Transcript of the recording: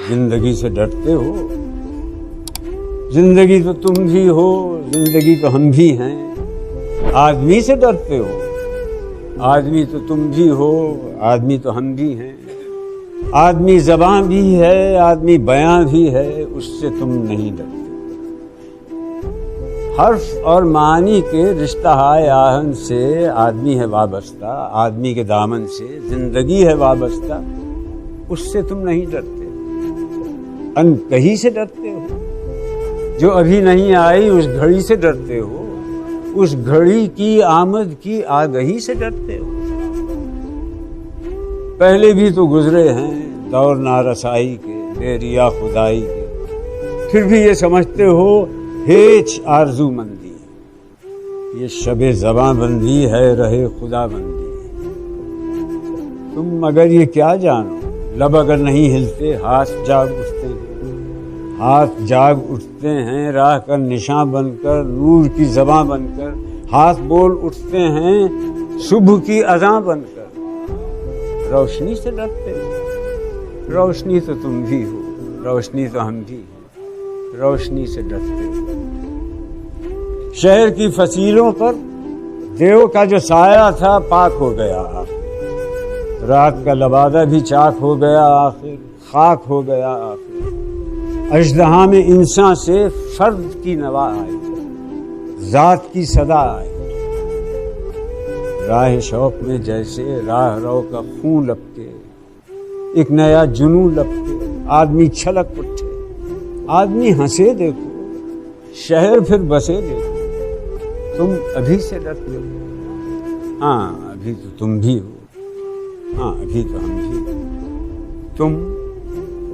زندگی سے ڈرتے ہو؟ زندگی تو تم بھی ہو، زندگی تو ہم بھی ہیں۔ آدمی سے ڈرتے ہو؟ آدمی تو تم بھی ہو، آدمی تو ہم بھی ہیں۔ آدمی زبان بھی ہے، آدمی بیاں بھی ہے، اس سے تم نہیں ڈرتے۔ حرف اور معنی کے رشتہ ہائے آہن سے آدمی ہے وابستہ، آدمی کے دامن سے زندگی ہے وابستہ، اس سے تم نہیں ڈرتے۔ ان کہیں سے ڈرتے ہو؟ جو ابھی نہیں آئی اس گھڑی سے ڈرتے ہو؟ اس گھڑی کی آمد کی آگہی سے ڈرتے ہو؟ پہلے بھی تو گزرے ہیں دور نارسائی کے، بے ریا خدائی کے، پھر بھی یہ سمجھتے ہو ہیچ آرزو مندی، یہ شب زباں بندی ہے رہے خدا بندی۔ تم مگر یہ کیا جانو، لب اگر نہیں ہلتے ہاتھ جاگ اٹھتے ہیں، ہاتھ جاگ اٹھتے ہیں راہ کا نشاں بن کر، نور کی زباں بن کر، ہاتھ بول اٹھتے ہیں صبح کی اذاں بن کر۔ روشنی سے ڈرتے ہو؟ روشنی تو تم بھی ہو، روشنی تو ہم بھی ہیں، روشنی سے ڈرتے ہو۔ شہر کی فصیلوں پر دیو کا جو سایہ تھا پاک ہو گیا آخر، رات کا لبادہ بھی چاک ہو گیا آخر، خاک ہو گیا آخر۔ اژدہا میں انسان سے فرد کی نوا آئی، ذات کی صدا آئی۔ راہ شوق میں جیسے راہ رو کا خون لپکے، ایک نیا جنون لپکے، آدمی چھلک اٹھے، آدمی ہنسے دیکھو، شہر پھر بسے دیکھو۔ تم ابھی سے ڈرتے ہو؟ ہاں ابھی تو تم بھی ہو، ہاں ابھی تو ہم بھی، تم